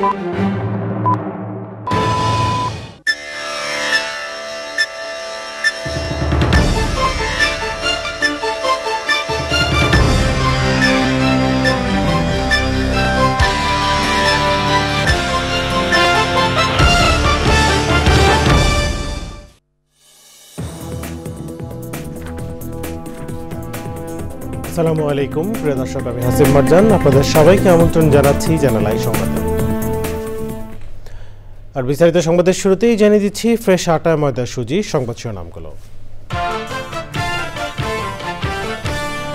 আসসালামু আলাইকুম প্রিয় দর্শক, আমি হাসিম মারজান আপনাদের সবাইকে আমন্ত্রণ জানাচ্ছি চ্যানেল আই সংবাদে। আর বিস্তারিত সংবাদের শুরুতেই জানিয়ে দিচ্ছি ফ্রেশ আটা ময়দা সুজি সংবাদ শিরোনামগুলো।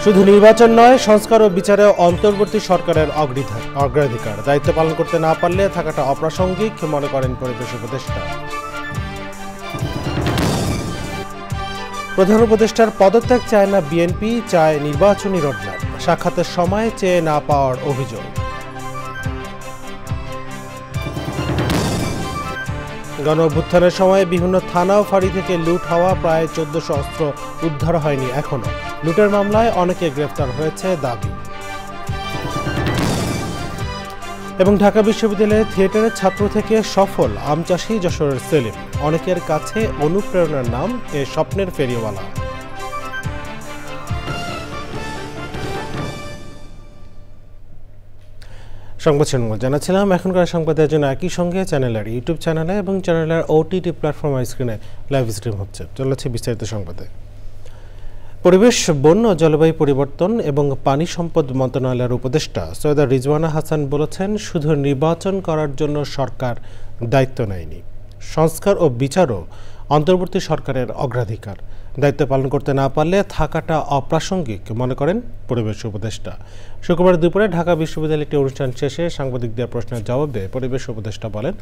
শুধু নির্বাচন নয়, সংস্কার ও বিচারে অন্তর্বর্তী সরকারের অগ্রাধিকার, দায়িত্ব পালন করতে না পারলে থাকাটা অপ্রাসঙ্গিক মনে করেন পরিবেশ উপদেষ্টা। প্রধান উপদেষ্টার পদত্যাগ চায় না বিএনপি, চায় নির্বাচনী রোডম্যাপ, সাক্ষাতের সময় চেয়ে না পাওয়ার অভিযোগ। গণ অভ্যুত্থানের সময় বিভিন্ন থানা ও ফাঁড়ি থেকে লুট হওয়া প্রায় 1400 অস্ত্র উদ্ধার হয়নি এখনো, লুটের মামলায় অনেকে গ্রেফতার হয়েছে দাবি। এবং ঢাকা বিশ্ববিদ্যালয়ের থিয়েটারের ছাত্র থেকে সফল আম চাষী যশোরের সেলিম, অনেকের কাছে অনুপ্রেরণার নাম এ স্বপ্নের ফেরিওয়ালা। সংবাদ শিরোনাম জানাচ্ছিলাম, এখনকার সংবাদের জন্য একই সঙ্গে চ্যানেলের ইউটিউব চ্যানেলে এবং চ্যানেলের ওটিটি প্ল্যাটফর্ম স্ক্রিনে লাইভ স্ট্রিম হচ্ছে। চলেছে বিস্তারিত সংবাদে। পরিবেশ, বন ও জলবায়ু পরিবর্তন এবং পানি সম্পদ মন্ত্রণালয়ের উপদেষ্টা সৈয়দা রিজওয়ানা হাসান বলেছেন, শুধু নির্বাচন করার জন্য সরকার দায়িত্ব নেয়নি, সংস্কার ও বিচারও অন্তর্বর্তী সরকারের অগ্রাধিকার, দায়িত্ব পালন করতে না পারলে থাকাটা অপ্রাসঙ্গিক মনে করেন পরিবেশ উপদেষ্টা। শুক্রবার দুপুরে ঢাকা বিশ্ববিদ্যালয়ের একটি অনুষ্ঠান শেষে সাংবাদিকদের প্রশ্নের জবাবে পরিবেশ উপদেষ্টা বলেন,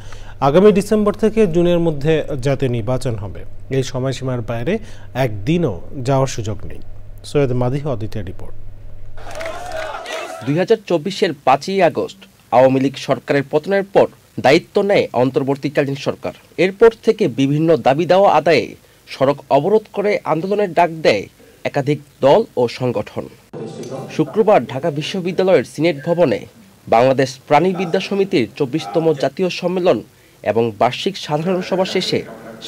আগামী ডিসেম্বর থেকে জুনের মধ্যে জাতীয় নির্বাচন হবে, এই সময়সীমার বাইরে একদিনও যাওয়ার সুযোগ নেই। সৈয়দ মাদিহ অদিতের রিপোর্ট। 2024-এর 5ই আগস্ট আওয়ামী লীগ সরকারের পতনের পর দায়িত্ব নেয় অন্তর্বর্তীকালীন সরকার। এরপর থেকে বিভিন্ন দাবি দাওয়া আদায়ে সড়ক অবরোধ করে আন্দোলনের ডাক দেয় একাধিক দল ও সংগঠন। শুক্রবার ঢাকা বিশ্ববিদ্যালয়ের সিনেট ভবনে বাংলাদেশ প্রাণীবিদ্যা সমিতির 24তম জাতীয় সম্মেলন এবং বার্ষিক সাধারণ সভা শেষে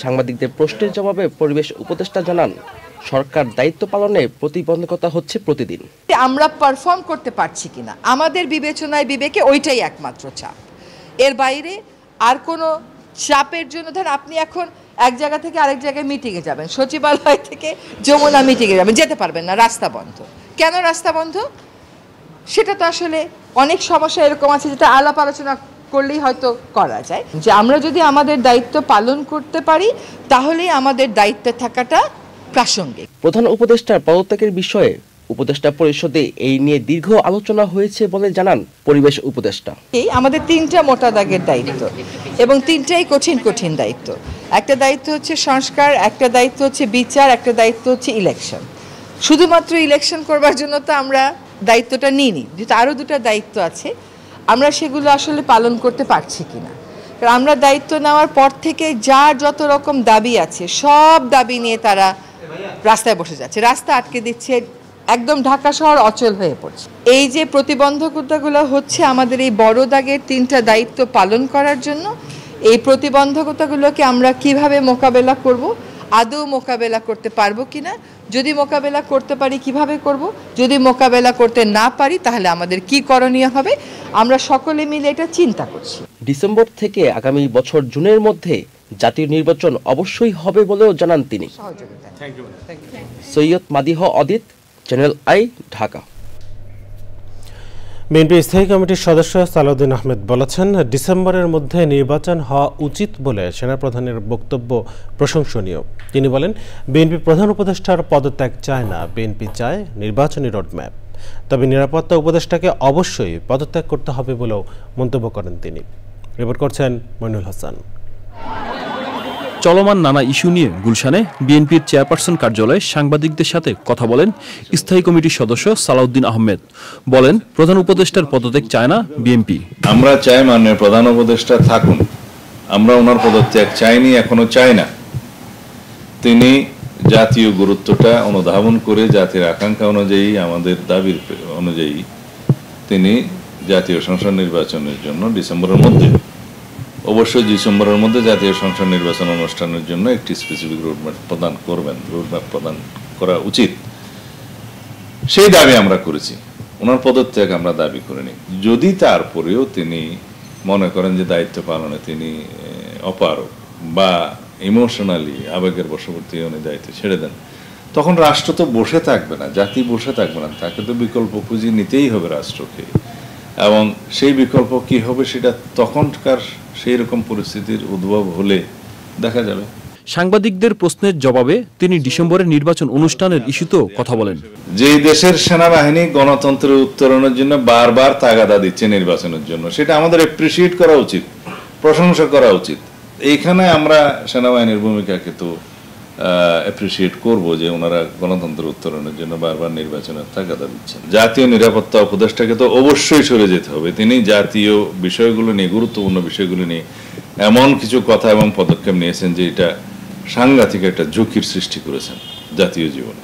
সাংবাদিকদের প্রশ্নের জবাবে পরিবেশ উপদেষ্টা জানান, সরকার দায়িত্ব পালনে প্রতিবন্ধকতা হচ্ছে প্রতিদিন। আমরা পারফর্ম করতে পারছি কিনা আমাদের বিবেচনায় বিবেকে ওইটাই একমাত্র চাপ, এর বাইরে আর কোনো চাপের জন্য ধর আপনি এখন এক জায়গা থেকে আরেক জায়গায় মিটিংয়ে যাবেন, সচিবালয় থেকে যমুনা মিটিংয়ে যাবেন, যেতে পারবেন না, রাস্তা বন্ধ। কেন রাস্তা বন্ধ? সেটা তো আসলে অনেক সমস্যা এরকম আছে যেটা আলাপ আলোচনা করলেই হয়তো করা যায়। যে আমরা যদি আমাদের দায়িত্ব পালন করতে পারি তাহলেই আমাদের দায়িত্বে থাকাটা প্রাসঙ্গিক। প্রধান উপদেষ্টার পদত্যাগের বিষয়ে উপদেষ্টা পরিষদে এই নিয়ে দীর্ঘ আলোচনা হয়েছে বলে জানান পরিবেশ উপদেষ্টা। আমাদের 3টা মোটা দাগের দায়িত্ব এবং 3টাই কঠিন কঠিন দায়িত্ব। একটা দায়িত্ব হচ্ছে সংস্কার, একটা দায়িত্ব হচ্ছে বিচার, একটা দায়িত্ব হচ্ছে ইলেকশন। শুধুমাত্র ইলেকশন করবার জন্য তো আমরা দায়িত্বটা নিইনি, যেহেতু আরও 2টা দায়িত্ব আছে, আমরা সেগুলো আসলে পালন করতে পারছি কিনা। কারণ আমরা দায়িত্ব নেওয়ার পর থেকে যার যত রকম দাবি আছে সব দাবি নিয়ে তারা রাস্তায় বসে যাচ্ছে, রাস্তা আটকে দিচ্ছে, একদম ঢাকা শহর অচল হয়ে পড়ছে। এই যে প্রতিবন্ধকতাগুলো হচ্ছে আমাদের এই বড় দাগের 3টা দায়িত্ব পালন করার জন্য, এই প্রতিবন্ধকতাগুলোকে আমরা কিভাবে মোকাবেলা করব, আদৌ মোকাবেলা করতে পারবো কিনা, যদি মোকাবেলা করতে পারি কিভাবে করব, যদি মোকাবেলা করতে না পারি তাহলে আমাদের কি করণীয় হবে, আমরা সকলে মিলে এটা চিন্তা করছি। ডিসেম্বর থেকে আগামী বছর জুনের মধ্যে জাতীয় নির্বাচন অবশ্যই হবে বলেও জানান তিনি। সৈয়দ মাদিহ অদিত, চ্যানেল আই, ঢাকা। বিএনপি স্থায়ী কমিটির সদস্য সালাউদ্দিন আহমেদ বলেছেন, ডিসেম্বরের মধ্যে নির্বাচন হওয়া উচিত বলে সেনাপ্রধানের বক্তব্য প্রশংসনীয়। তিনি বলেন, বিএনপি প্রধান উপদেষ্টার পদত্যাগ চায় না, বিএনপি চায় নির্বাচনী রোডম্যাপ, তবে নিরাপত্তা উপদেষ্টাকে অবশ্যই পদত্যাগ করতে হবে বলেও মন্তব্য করেন তিনি। রিপোর্ট করছেন মইনুল হাসান। চলমান নানা ইস্যু নিয়ে গুলশানে বিএনপির চেয়ারপারসন কার্যালয়ে সাংবাদিকদের সাথে কথা বলেন স্থায়ী কমিটির সদস্য সালাউদ্দিন আহমেদ। বলেন, প্রধান উপদেষ্টার পদত্যাগ চায় না বিএনপি। আমরা চাই মাননীয় প্রধান উপদেষ্টা থাকুন, আমরা ওনার পদত্যাগ চাইনি, এখনো চাই না। তিনি জাতীয় গুরুত্বটা অনুধাবন করে জাতির আকাঙ্ক্ষা অনুযায়ী, আমাদের দাবির অনুযায়ী তিনি জাতীয় সংসদ নির্বাচনের জন্য ডিসেম্বরের মধ্যে, অবশ্যই ডিসেম্বরের মধ্যে জাতীয় সংসদ নির্বাচন অনুষ্ঠানের জন্য একটি স্পেসিফিক রোডম্যাপ প্রদান করবেন, রোডম্যাপ প্রদান করা উচিত, সেই দাবি আমরা করেছি। ওনার পদত্যাগ আমরা দাবি করিনি। যদি তারপরেও তিনি মনে করেন যে দায়িত্ব পালনে তিনি অপারগ বা ইমোশনালি আবেগের বশবর্তী উনি দায়িত্ব ছেড়ে দেন, তখন রাষ্ট্র তো বসে থাকবে না, জাতি বসে থাকবে না, তাকে তো বিকল্প খুঁজে নিতেই হবে রাষ্ট্রকে। এবং সেই বিকল্প কি হবে সেটা তখনকার সেই রকম পরিস্থিতির উদ্ভব হলে দেখা যাবে। সাংবাদিকদের প্রশ্নের জবাবে তিনি ডিসেম্বরের নির্বাচন অনুষ্ঠানের ইস্যুতেও কথা বলেন। যে দেশের সেনাবাহিনী গণতন্ত্রের উত্তরণের জন্য বারবার তাগাদা দিচ্ছে নির্বাচনের জন্য, সেটা আমাদের অ্যাপ্রিসিয়েট করা উচিত, প্রশংসা করা উচিত। এইখানে আমরা সেনাবাহিনীর ভূমিকাকে তো অ্যাপ্রিসিয়েট করবো যে ওনারা গণতন্ত্রের উত্তরণের জন্য বারবার নির্বাচনের তাগাদা দিচ্ছেন। জাতীয় নিরাপত্তা উপদেষ্টাকে তো অবশ্যই সরে যেতে হবে। তিনি জাতীয় বিষয়গুলো নিয়ে, গুরুত্বপূর্ণ বিষয়গুলো নিয়ে এমন কিছু কথা এবং পদক্ষেপ নিয়েছেন যে এটা সাংঘাতিক একটা ঝুঁকির সৃষ্টি করেছেন জাতীয় জীবনে,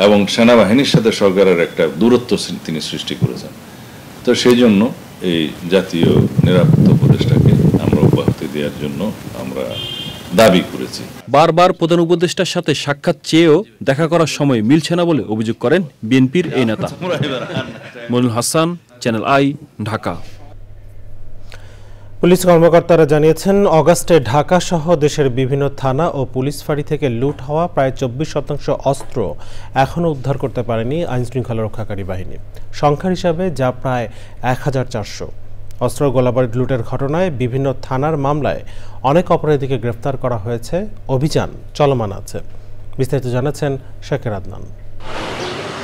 এবং সেনাবাহিনীর সাথে সরকারের একটা দূরত্ব তিনি সৃষ্টি করেছেন। তো সেই জন্য এই জাতীয় নিরাপত্তা উপদেষ্টাকে আমরা অব্যাহতি দেওয়ার জন্য আমরা দাবি করেছি। বারবার প্রধান উপদেষ্টার সাথে সাক্ষাৎ চেয়েও দেখা করার সময় মিলছে না বলে অভিযোগ করেন বিএনপির এই নেতা। Monirul Hasan, channel I, Dhaka. Police কর্মকর্তারা জানিয়েছেন, অগাস্টে ঢাকা সহ দেশের বিভিন্ন থানা ও পুলিশ ফাঁড়ি থেকে লুট হওয়া প্রায় 24% অস্ত্র এখনও উদ্ধার করতে পারেনি আইনশৃঙ্খলা রক্ষাকারী বাহিনী। সংখ্যার হিসাবে যা প্রায় 1400। অস্ত্র গোলাবারুদ লুটের ঘটনায় বিভিন্ন থানার মামলায় অনেক অপরাধীকে গ্রেফতার করা হয়েছে, অভিযান চলমান আছে। বিস্তারিত জানাচ্ছেন শেখের আদনান।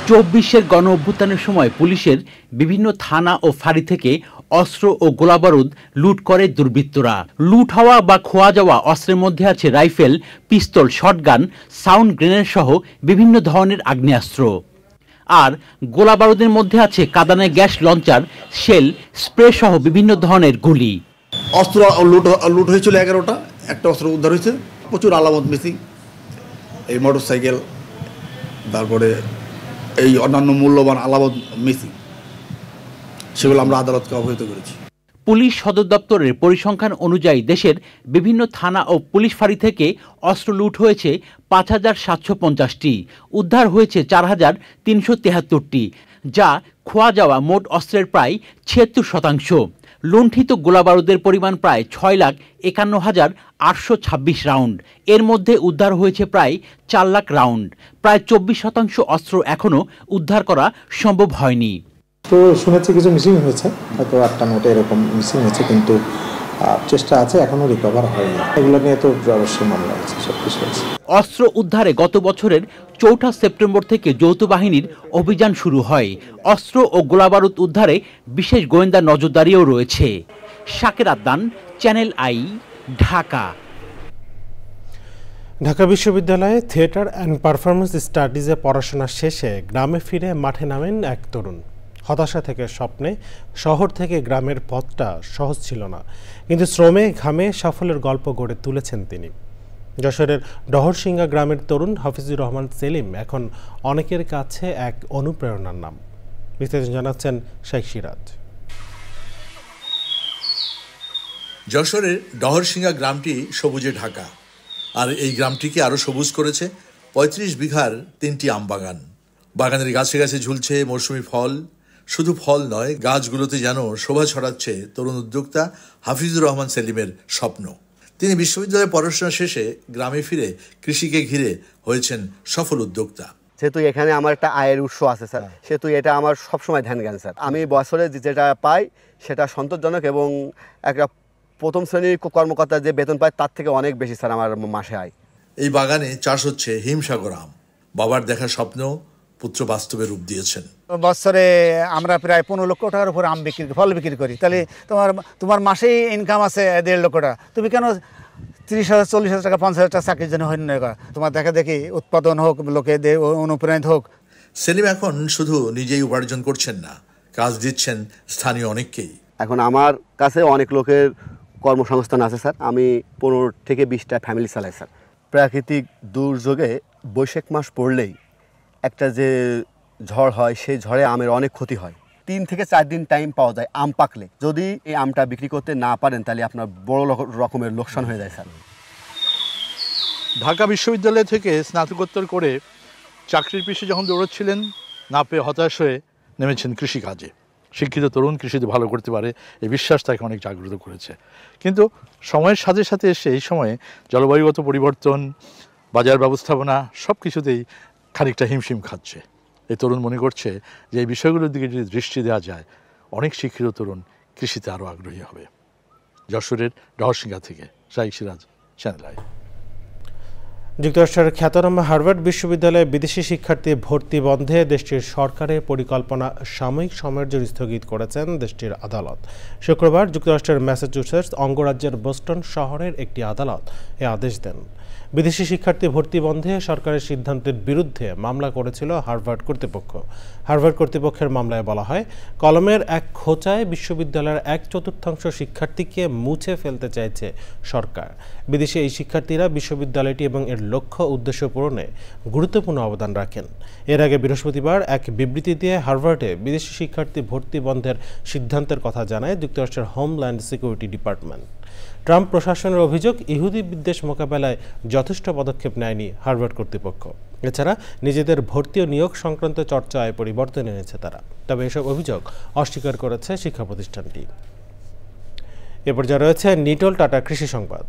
24-এর গণ অভ্যুত্থানের সময় পুলিশের বিভিন্ন থানা ও ফাঁড়ি থেকে অস্ত্র ও গোলাবারুদ লুট করে দুর্বৃত্তরা। লুট হওয়া বা খোয়া যাওয়া অস্ত্রের মধ্যে আছে রাইফেল, পিস্তল, শটগান, সাউন্ড গ্রেনেড সহ বিভিন্ন ধরনের আগ্নেয়াস্ত্র। আর গোলাবারুদের মধ্যে আছে কাঁদানে গ্যাস লঞ্চার, শেল, স্প্রে সহ বিভিন্ন ধরনের গুলি। অস্ত্র লুট হয়েছিল 11টা, একটা অস্ত্র উদ্ধার হয়েছে, প্রচুর আলামত মিসিং, এই মোটরসাইকেল, তারপরে এই অন্যান্য মূল্যবান আলামত মিসিং, সেগুলো আমরা আদালতকে অবহিত করেছি। পুলিশ সদর দপ্তরের পরিসংখ্যান অনুযায়ী দেশের বিভিন্ন থানা ও পুলিশ ফাঁড়ি থেকে অস্ত্র লুট হয়েছে 5750টি, উদ্ধার হয়েছে 4373টি, যা খোয়া যাওয়া মোট অস্ত্রের প্রায় 76%। লুণ্ঠিত গোলাবারুদের পরিমাণ প্রায় 6,51,826 রাউন্ড। এর মধ্যে উদ্ধার হয়েছে প্রায় 4 লাখ রাউন্ড। প্রায় 24% অস্ত্র এখনও উদ্ধার করা সম্ভব হয়নি। তো শুনেছি কিছু মিসিং হয়েছে, হয়তো 8টা নোটে এরকম মিসিং হয়েছে, কিন্তু চেষ্টা আছে, এখনো রিকভার হয়নি। এগুলো নিয়ে তো অবশ্যই মামলা হয়েছে, সব কিছু হয়েছে। অস্ত্র উদ্ধারে গত বছরের 4 সেপ্টেম্বর থেকে যৌথ বাহিনীর অভিযান শুরু হয়। অস্ত্র ও গোলাবারুদ উদ্ধারে বিশেষ গোয়েন্দা নজরদারিও রয়েছে। শাকের আদনান, চ্যানেল আই, ঢাকা। ঢাকা বিশ্ববিদ্যালয়ে থিয়েটার অ্যান্ড পারফরমেন্স স্টাডিজে পড়াশোনা শেষে গ্রামে ফিরে মাঠে নামেন এক তরুণ। হতাশা থেকে স্বপ্নে, শহর থেকে গ্রামের পথটা সহজ ছিল না, কিন্তু শ্রমে ঘামে সাফল্যের গল্প গড়ে তুলেছেন তিনি। যশোরের ডহরসিংহা গ্রামের তরুণ হাফিজুর রহমান সেলিম এখন অনেকের কাছে এক অনুপ্রেরণার নাম। বিস্তারিত জানাচ্ছেন শেখ সিরাজ। যশোরের ডহরসিংহা গ্রামটি সবুজে ঢাকা, আর এই গ্রামটিকে আরও সবুজ করেছে 35 বিঘার 3টি আমবাগান। বাগানের গাছে গাছে ঝুলছে মৌসুমি ফল। শুধু ফল নয়, গাছগুলোতে যেন শোভা ছড়াচ্ছে তরুণ উদ্যোক্তা হাফিজুর রহমান সেলিমের স্বপ্ন। তিনি বিশ্ববিদ্যালয়ে পড়াশোনা শেষে গ্রামে ফিরে কৃষিকে ঘিরে হয়েছেন সফল উদ্যোক্তা। যেহেতু এখানে আমার একটা আয়ের উৎস আছে স্যার, সেহেতু এটা আমার সবসময় ধ্যান জ্ঞান স্যার। আমি বছরে যেটা পাই সেটা সন্তোষজনক, এবং একটা প্রথম শ্রেণীর কর্মকর্তা যে বেতন পায় তার থেকে অনেক বেশি স্যার আমার মাসে আয়। এই বাগানে চাষ হচ্ছে হিমসাগর আম। বাবার দেখা স্বপ্ন পুত্র বাস্তবে রূপ দিয়েছেন। বছরে আমরা প্রায় 15 লক্ষ টাকার উপর আম বিক্রি, ফল বিক্রি করি। তাহলে তোমার মাসেই ইনকাম আছে 1.5 লক্ষ টাকা। তুমি কেন 30,000, 40,000 টাকা, 50,000 টাকা চাকরির জন্য হয়নি না? তোমার দেখা দেখি উৎপাদন হোক, লোকে অনুপ্রাণিত হোক। সেলিম এখন শুধু নিজেই উপার্জন করছেন না, কাজ দিচ্ছেন স্থানীয় অনেককেই। এখন আমার কাছে অনেক লোকের কর্মসংস্থান আছে স্যার। আমি 15 থেকে 20টা ফ্যামিলি চালাই স্যার। প্রাকৃতিক দুর্যোগে বৈশাখ মাস পড়লেই একটা যে ঝড় হয়, সেই ঝড়ে আমের অনেক ক্ষতি হয়। 3 থেকে 4 দিন টাইম পাওয়া যায় আম পাকলে। যদি এই আমটা বিক্রি করতে না পারেন তাহলে আপনার বড় রকমের লোকসান হয়ে যায় স্যার। ঢাকা বিশ্ববিদ্যালয় থেকে স্নাতকোত্তর করে চাকরির পিছনে যখন দৌড়চ্ছিলেন, না পেয়ে হতাশ হয়ে নেমেছেন কৃষিকাজে। শিক্ষিত তরুণ কৃষিতে ভালো করতে পারে এই বিশ্বাস তাকে অনেক জাগ্রত করেছে। কিন্তু সময়ের সাথে সাথে এসে এই সময়ে জলবায়ুগত পরিবর্তন, বাজার ব্যবস্থাপনা সব কিছুতেই খানিকটা হিমশিম খাচ্ছে। এই তরুণ মনে করছে যে এই বিষয়গুলোর দিকে যদি দৃষ্টি দেওয়া যায়, অনেক শিক্ষিত তরুণ কৃষিতে আরও আগ্রহী হবে। যশোরের ডহরসিংহা থেকে শাইখ সিরাজ, চ্যানেল আই। যুক্তরাষ্ট্রের খ্যাতনামা হার্ভার্ড বিশ্ববিদ্যালয়ে বিদেশি শিক্ষার্থী ভর্তি বন্ধে দেশটির সরকারের পরিকল্পনা সাময়িক সময়ের জন্য স্থগিত করেছেন দেশটির আদালত। শুক্রবার যুক্তরাষ্ট্রের ম্যাসাচুসেটস অঙ্গরাজ্যের বোস্টন শহরের একটি আদালত এ আদেশ দেন। বিদেশি শিক্ষার্থী ভর্তি বন্ধে সরকারের সিদ্ধান্তের বিরুদ্ধে মামলা করেছিল হার্ভার্ড কর্তৃপক্ষ। হার্ভার্ড কর্তৃপক্ষের মামলায় বলা হয়, কলমের এক খোঁচায় বিশ্ববিদ্যালয়ের 1/4 শিক্ষার্থীকে মুছে ফেলতে চাইছে সরকার। বিদেশি এই শিক্ষার্থীরা বিশ্ববিদ্যালয়টি এবং এর লক্ষ্য উদ্দেশ্য পূরণে গুরুত্বপূর্ণ অবদান রাখেন। এর আগে বৃহস্পতিবার এক বিবৃতি দিয়ে হার্ভার্ডে বিদেশি শিক্ষার্থী ভর্তি বন্ধের সিদ্ধান্তের কথা জানায় যুক্তরাষ্ট্রের হোমল্যান্ড সিকিউরিটি ডিপার্টমেন্ট। ট্রাম্প প্রশাসনের অভিযোগ, ইহুদি বিদ্বেষ মোকাবেলায় যথেষ্ট পদক্ষেপ নেয়নি হার্ভার্ড কর্তৃপক্ষ। এছাড়া নিজেদের ভর্তি ও নিয়োগ সংক্রান্ত চর্চায় পরিবর্তন এনেছে তারা। তবে এসব অভিযোগ অস্বীকার করেছে শিক্ষা প্রতিষ্ঠানটি। এরপর যা রয়েছে নিটল টাটা কৃষি সংবাদ।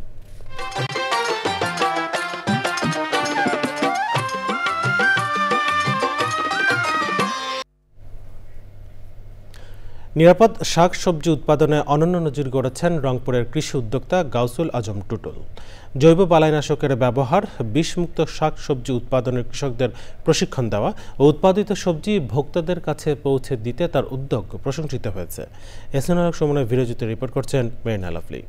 নিরাপদ শাক সবজি উৎপাদনে অনন্য নজির গড়েছেন রংপুরের কৃষি উদ্যোক্তা গাউসুল আজম টুটুল। জৈব বালাইনাশকের ব্যবহার, বিষমুক্ত শাক সবজি উৎপাদনের কৃষকদের প্রশিক্ষণ দেওয়া ও উৎপাদিত সবজি ভোক্তাদের কাছে পৌঁছে দিতে তার উদ্যোগ প্রশংসিত হয়েছে। এসএনআর সমন্বয় বিরোচিত রিপোর্ট করছেন মেরিনা লাভলি।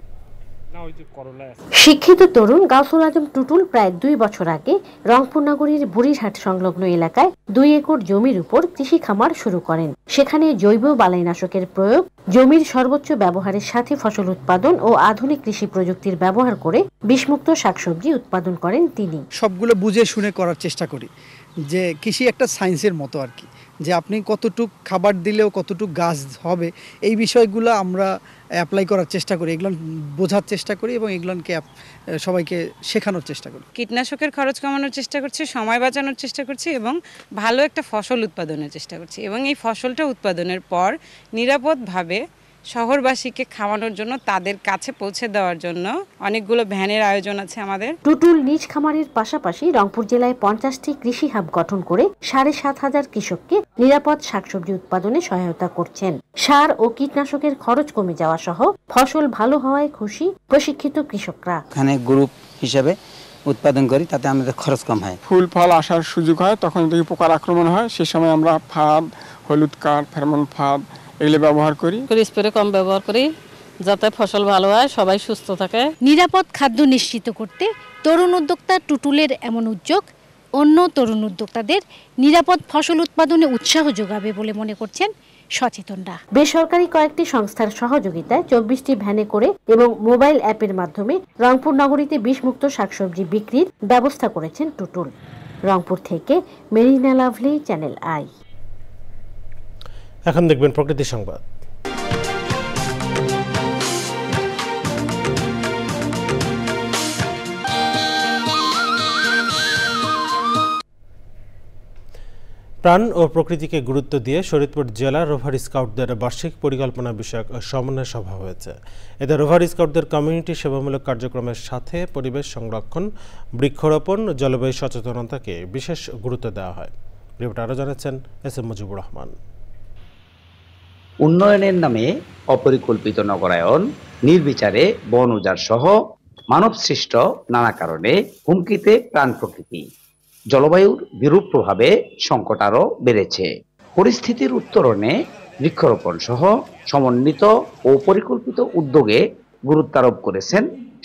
শিক্ষিত তরুণ গাউসুল আজম টুটুল প্রায় 2 বছর আগে রংপুর নগরীর বুড়িরহাট সংলগ্ন এলাকায় 2 একর জমির উপর কৃষি খামার শুরু করেন। সেখানে জৈব বালাইনাশকের প্রয়োগ, জমির সর্বোচ্চ ব্যবহারের সাথে ফসল উৎপাদন ও আধুনিক কৃষি প্রযুক্তির ব্যবহার করে বিষমুক্ত শাকসবজি উৎপাদন করেন তিনি। সবগুলো বুঝে শুনে করার চেষ্টা করি, যে কৃষি একটা সায়েন্সের মতো আর কি, যে আপনি কতটুক খাবার দিলেও কতটুক গাছ হবে, এই বিষয়গুলো আমরা অ্যাপ্লাই করার চেষ্টা করি, এগুলো বোঝার চেষ্টা করি এবং এগুলোকে সবাইকে শেখানোর চেষ্টা করি। কীটনাশকের খরচ কমানোর চেষ্টা করছি, সময় বাঁচানোর চেষ্টা করছি এবং ভালো একটা ফসল উৎপাদনের চেষ্টা করছি এবং এই ফসলটা উৎপাদনের পর নিরাপদভাবে শহরবাসীকে খাওয়ানোর জন্য, তাদের কাছে পৌঁছে দেওয়ার জন্য অনেকগুলো ভ্যানের আয়োজন আছে আমাদের। টুটুল নিজ খামারের পাশাপাশি রংপুর জেলায় 50টি কৃষি হাব গঠন করে 7,500 কৃষককে নিরাপদ শাকসবজি উৎপাদনে সহায়তা করছেন। সার ও কীটনাশকের খরচ কমে যাওয়া সহ ফসল ভালো হওয়ায় খুশি প্রশিক্ষিত কৃষকরা। এখানে গ্রুপ হিসেবে উৎপাদন করি, তাতে আমাদের খরচ কম হয়। ফুল ফল আসার সুযোগ হয়, তখন যদি পোকার আক্রমণ হয় সে সময় আমরা ফাঁদ, হলুদ কাঠ, ফেরোমন ফাঁদ এগুলো ব্যবহার করি। স্প্রে কম ব্যবহার করি যাতে ফসল ভালো হয়, সবাই সুস্থ থাকে। নিরাপদ খাদ্য নিশ্চিত করতে তরুণ উদ্যোক্তা টুটুলের এমন উদ্যোগ অন্য তরুণ উদ্যোক্তাদের নিরাপদ ফসল উৎপাদনে উৎসাহ যোগাবে বলে মনে করছেন সচেতনরা। বেসরকারি কয়েকটি সংস্থার সহযোগিতায় 24টি ভ্যানে করে এবং মোবাইল অ্যাপের মাধ্যমে রংপুর নগরীতে বিষমুক্ত শাকসবজি বিক্রির ব্যবস্থা করেছেন টুটুল। রংপুর থেকে মেরিনা লাভলি, চ্যানেল আই। এখন দেখবেন প্রকৃতি সংবাদ। প্রাণ ও প্রকৃতিকে গুরুত্ব দিয়ে শরীয়তপুর জেলা রোভার স্কাউটদের বার্ষিক পরিকল্পনা বিষয়ক সমন্বয় সভা হয়েছে। এতে রোভার স্কাউটদের কমিউনিটি সেবামূলক কার্যক্রমের সাথে পরিবেশ সংরক্ষণ, বৃক্ষরোপণ, জলবায়ু সচেতনতাকে বিশেষ গুরুত্ব দেওয়া হয়। রিপোর্ট আরও জানাচ্ছেন এস এম মুজিবুর রহমান। উন্নয়নের নামে অপরিকল্পিত নগরায়ন, নির্বিচারে বন উজাড় সহ মানব সৃষ্ট নানা কারণে হুমকিতে প্রাণ প্রকৃতি। জলবায়ুর বিরূপ প্রভাবে সংকট আরও বেড়েছে। পরিস্থিতির উত্তরণে বৃক্ষরোপণ সহ সমন্বিত ও পরিকল্পিত উদ্যোগে গুরুত্বারোপ করেছেন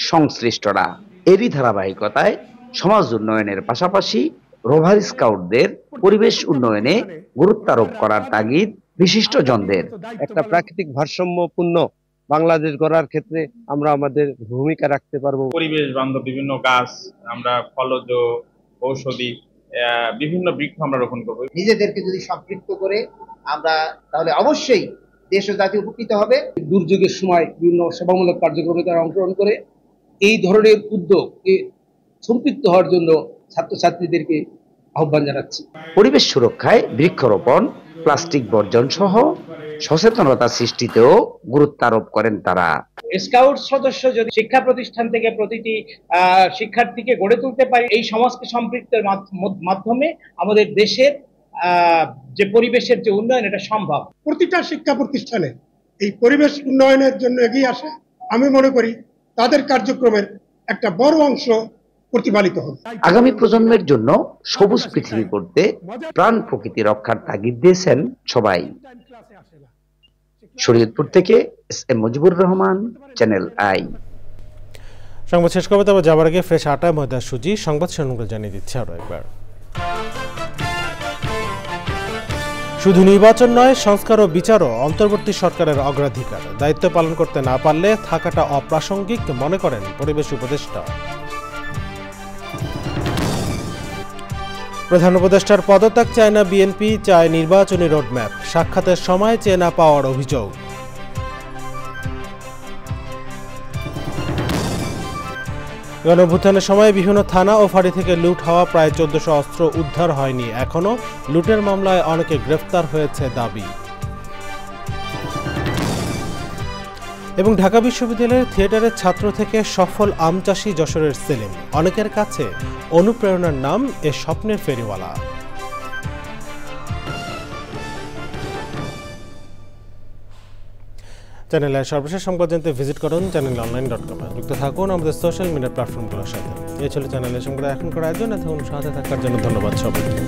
সংশ্লিষ্টরা। এরই ধারাবাহিকতায় সমাজ উন্নয়নের পাশাপাশি রোভার স্কাউটদের পরিবেশ উন্নয়নে গুরুত্বারোপ করার তাগিদ বিশিষ্ট জনদের। একটা প্রাকৃতিক ভারসাম্যপূর্ণ বাংলাদেশ গড়ার ক্ষেত্রে আমরা আমাদের ভূমিকা রাখতে পারবো। পরিবেশ বান্ধব বিভিন্ন গাছ, আমরা ফলজ, ঔষধি বিভিন্ন বৃক্ষ আমরা রোপণ করবো। নিজেদেরকে যদি সম্পৃক্ত করে আমরা তাহলে অবশ্যই দেশ ও জাতি উপকৃত হবে। দুর্যোগের সময় বিভিন্ন সেবামূলক কার্যক্রমে তারা অংশগ্রহণ করে এই ধরনের উদ্যোগে সম্পৃক্ত হওয়ার জন্য ছাত্রছাত্রীদেরকে আহ্বান জানাচ্ছি। পরিবেশ সুরক্ষায় বৃক্ষরোপণ, প্লাস্টিক বর্জন সহ সচেতনতা সৃষ্টিতেও গুরুত্ব আরোপ করেন তারা। স্কাউট সদস্য যদি শিক্ষা প্রতিষ্ঠান থেকে প্রতিটি শিক্ষার্থীকে গড়ে তুলতে পারে, এই সমাজকে সম্পৃক্তের মাধ্যমে আমাদের দেশের যে পরিবেশের যে উন্নয়ন এটা সম্ভব। প্রতিটা শিক্ষা প্রতিষ্ঠানে এই পরিবেশ উন্নয়নের জন্য এগিয়ে আসে, আমি মনে করি তাদের কার্যক্রমের একটা বড় অংশ প্রতিফলিত হবে। আগামী প্রজন্মের জন্য সবুজ পৃথিবী করতে প্রাণ প্রকৃতি রক্ষার তাগিদ দিয়েছেন সবাই। শরীয়তপুর থেকে SM. Mujibur Rahman, channel I. সংবাদ শেষ করবো, তবে যাবার আগে ফ্রেশ আটা, ময়দা, সুজি সংবাদ শিরোনামগুলো জানিয়ে দিচ্ছে আরো একবার। শুধু নির্বাচন নয়, সংস্কার ও বিচারও অন্তর্বর্তী সরকারের অগ্রাধিকার। দায়িত্ব পালন করতে না পারলে থাকাটা অপ্রাসঙ্গিক মনে করেন পরিবেশ উপদেষ্টা। প্রধান উপদেষ্টার পদত্যাগ চায় না বিএনপি, চায় নির্বাচনী রোডম্যাপ। সাক্ষাতের সময় চেয়ে না পাওয়ার অভিযোগ। গণঅভ্যুত্থানের সময় বিভিন্ন থানা ও ফাঁড়ি থেকে লুট হওয়া প্রায় 1400 অস্ত্র উদ্ধার হয়নি এখনো। লুটের মামলায় অনেকে গ্রেফতার হয়েছে দাবি। এবং ঢাকা বিশ্ববিদ্যালয়ের থিয়েটারের ছাত্র থেকে সফল আম চাষি যশোরের সেলিম, অনেকের কাছে অনুপ্রেরণার নাম এ স্বপ্নের ফেরিওয়ালা। চ্যানেলের সর্বশেষ সংবাদ জানতে ভিজিট করুন channelonline.com। যুক্ত থাকুন আমাদের সোশ্যাল মিডিয়া প্ল্যাটফর্মগুলোর সাথে। এই ছিল চ্যানেলের সংবাদ এখনকার আয়োজন। এতক্ষণ সাথে থাকার জন্য ধন্যবাদ সবাইকে।